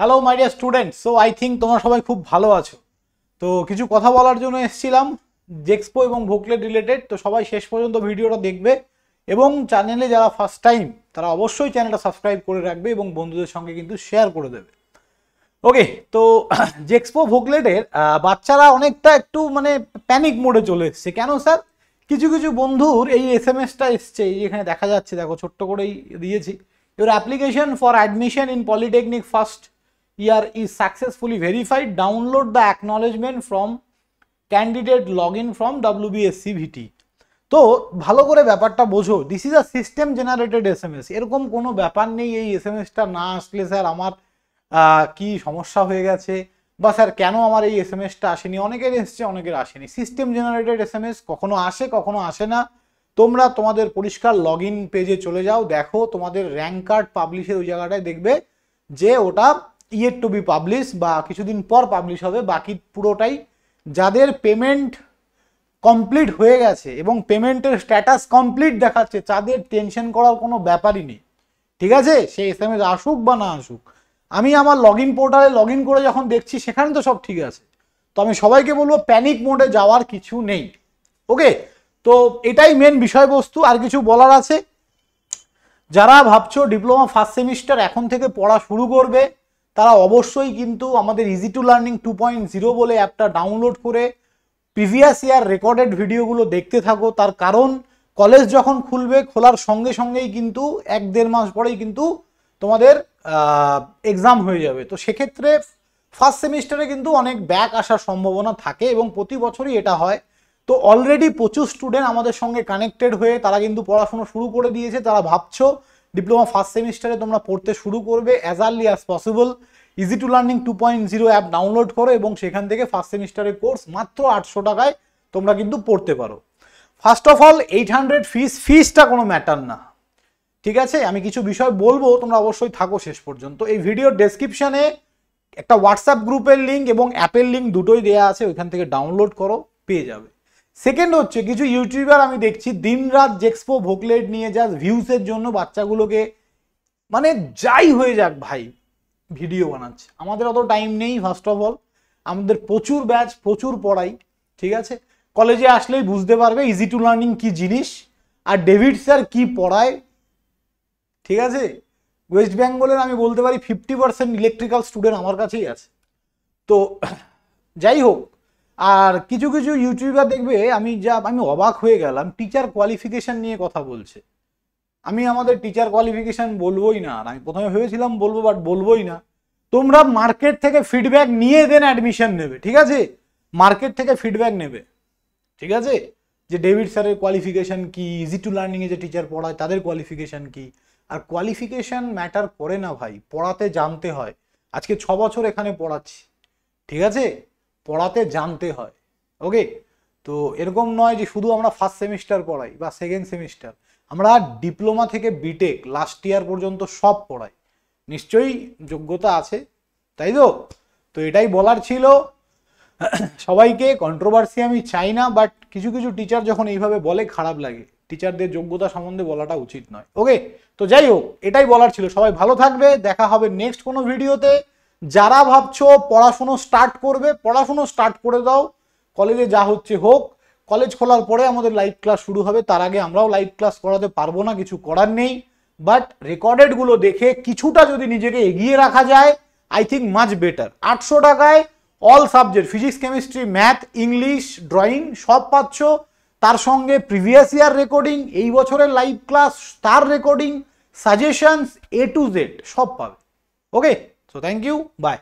Hello my dear students, so I think তোমরা সবাই খুব ভালো আছো। তো কিছু কথা বলার জন্য এসেছিলাম জেক্সপো এবং ভোকলেট রিলেটেড। তো সবাই শেষ পর্যন্ত ভিডিওটা দেখবে এবং চ্যানেলে যারা ফার্স্ট টাইম তারা অবশ্যই চ্যানেলটা সাবস্ক্রাইব করে রাখবে এবং বন্ধুদের সঙ্গে কিন্তু শেয়ার করে দেবে। ওকে, তো জেক্সপো ভোকলেটের বাচ্চারা অনেকটা একটু মানে প্যানিক মোডে চলে এসছে। কেন স্যার? কিছু কিছু বন্ধুর এই এসএমএসটা এসছে, এখানে দেখা যাচ্ছে, দেখো ছোট্ট করেই দিয়েছি। Your application for admission in Polytechnic first year is successfully verified. Download the acknowledgement from candidate login from WBSC VT. তো ভালো করে ব্যাপারটা বোঝো, this is a system generated SMS. এরকম কোনো ব্যাপার নেই এই এসএমএসটা না আসলে স্যার আমার কি সমস্যা হয়ে গেছে, বা স্যার কেন আমার এই এসএমএসটা আসেনি। অনেকের এসছে, অনেকের আসেনি। সিস্টেম জেনারেটেড এসএমএস কখনো আসে, কখনো আসে না। তোমরা তোমাদের পরিষ্কার লগ ইন পেজে চলে যাও, দেখো তোমাদের র্যাঙ্ক কার্ড পাবলিশের ওই জায়গাটায় দেখবে যে ওটা ইয়েট টু বি পাবলিশ বা কিছুদিন পর পাবলিশ হবে। বাকি পুরোটাই যাদের পেমেন্ট কমপ্লিট হয়ে গেছে এবং পেমেন্টের স্ট্যাটাস কমপ্লিট দেখাচ্ছে, তাদের টেনশন করার কোনো ব্যাপারই নেই। ঠিক আছে, সেই এসএমএস আসুক বা না আসুক, আমি আমার লগ ইন পোর্টালে লগ ইন করে যখন দেখছি সেখানে তো সব ঠিক আছে। তো আমি সবাইকে বলবো প্যানিক মোডে যাওয়ার কিছু নেই। ওকে, তো এটাই মেন বিষয়বস্তু। আর কিছু বলার আছে? যারা ভাবছো ডিপ্লোমা ফার্স্ট সেমিস্টার এখন থেকে পড়া শুরু করবে, তারা অবশ্যই কিন্তু আমাদের ইজি টু লার্নিং 2.0 বলে অ্যাপটা ডাউনলোড করে প্রিভিয়াস ইয়ার রেকর্ডেড ভিডিওগুলো দেখতে থাকো। তার কারণ কলেজ যখন খুলবে, খোলার সঙ্গে সঙ্গেই কিন্তু 1-1.5 মাস পরেই কিন্তু তোমাদের এক্সাম হয়ে যাবে। তো সেক্ষেত্রে ফার্স্ট সেমিস্টারে কিন্তু অনেক ব্যাক আসার সম্ভাবনা থাকে এবং প্রতি বছরই এটা হয়। তো অলরেডি প্রচুর স্টুডেন্ট আমাদের সঙ্গে কানেক্টেড হয়ে তারা কিন্তু পড়াশোনা শুরু করে দিয়েছে। তারা ভাবছো ডিপ্লোমা ফার্স্ট সেমিস্টারে তোমরা পড়তে শুরু করবে, as early as possible easy to learning 2.0 app download করো এবং সেখান থেকে ফার্স্ট সেমিস্টারের কোর্স মাত্র 800 টাকায় তোমরা কিন্তু পড়তে পারো। ফার্স্ট অফ অল 800 ফিসটা কোনো ম্যাটার না। ঠিক আছে, আমি কিছু বিষয় বলবো, তোমরা অবশ্যই থাকো শেষ পর্যন্ত। এই ভিডিওর ডেসক্রিপশনে একটা হোয়াটসঅ্যাপ গ্রুপের লিঙ্ক এবং অ্যাপের লিঙ্ক দুটোই দেওয়া আছে, ওইখান থেকে ডাউনলোড করো, পেয়ে যাবে। সেকেন্ড হচ্ছে, কিছু ইউটিউবার আমি দেখছি দিনরাত জেক্সপো ভোকলেট নিয়ে জাস্ট ভিউসের জন্য বাচ্চাগুলোকে মানে যাই হয়ে যাক ভাই ভিডিও বানাচ্ছে। আমাদের অত টাইম নেই। ফার্স্ট অফ অল আমাদের প্রচুর ব্যাচ, প্রচুর পড়াই। ঠিক আছে, কলেজে আসলেই বুঝতে পারবে ইজি টু লার্নিং কি জিনিস আর ডেভিড স্যার কি পড়ায়। ঠিক আছে, ওয়েস্ট বেঙ্গলের আমি বলতে পারি 50% ইলেকট্রিক্যাল স্টুডেন্ট আমার কাছেই আছে। তো যাই হোক, আর কিছু কিছু ইউটিউবার দেখবে আমি অবাক হয়ে গেলাম, টিচার কোয়ালিফিকেশন নিয়ে কথা বলছে। আমি আমাদের টিচার কোয়ালিফিকেশন বলবোই না, আর আমি প্রথমে ভেবেছিলাম বলবো, বাট বলবোই না। তোমরা মার্কেট থেকে ফিডব্যাক নিয়ে দেন অ্যাডমিশন নেবে। ঠিক আছে, মার্কেট থেকে ফিডব্যাক নেবে। ঠিক আছে, যে ডেভিড স্যারের কোয়ালিফিকেশন কি, ইজি টু লার্নিং এ যে টিচার পড়ায় তাদের কোয়ালিফিকেশন কি। আর কোয়ালিফিকেশন ম্যাটার করে না ভাই, পড়াতে জানতে হয়। আজকে 6 বছর এখানে পড়াচ্ছি। ঠিক আছে, পড়াতে জানতে হয়। ওকে, তো এরকম নয় যে শুধু আমরা ফার্স্ট সেমিস্টার পড়াই বা সেকেন্ড সেমিস্টার, আমরা ডিপ্লোমা থেকে বিটেক লাস্ট ইয়ার পর্যন্ত সব পড়াই। নিশ্চয়ই যোগ্যতা আছে, তাই তো? তো এটাই বলার ছিল সবাইকে। কন্ট্রোভার্সি আমি চাই না, বাট কিছু কিছু টিচার যখন এইভাবে বলে খারাপ লাগে। টিচারদের যোগ্যতা সম্বন্ধে বলাটা উচিত নয়। ওকে, তো যাই হোক, এটাই বলার ছিল। সবাই ভালো থাকবে, দেখা হবে নেক্সট কোনো ভিডিওতে। যারা ভাবছো পড়াশুনো স্টার্ট করবে, পড়াশুনো স্টার্ট করে দাও। কলেজে যা হচ্ছে হোক, কলেজ খোলার পরে আমাদের লাইভ ক্লাস শুরু হবে। তার আগে আমরাও লাইভ ক্লাস করাতে পারবো না, কিছু করার নেই। বাট রেকর্ডেড গুলো দেখে কিছুটা যদি নিজেকে এগিয়ে রাখা যায়, আই থিঙ্ক মাচ বেটার। 800 টাকায় all subject, physics, chemistry, math, English, drawing সব পাচ্ছ। তার সঙ্গে প্রিভিয়াস ইয়ার রেকর্ডিং, এই বছরের লাইভ ক্লাস, তার recording, suggestions A to Z সব পাবে। ওকে, সো থ্যাংক ইউ, বাই।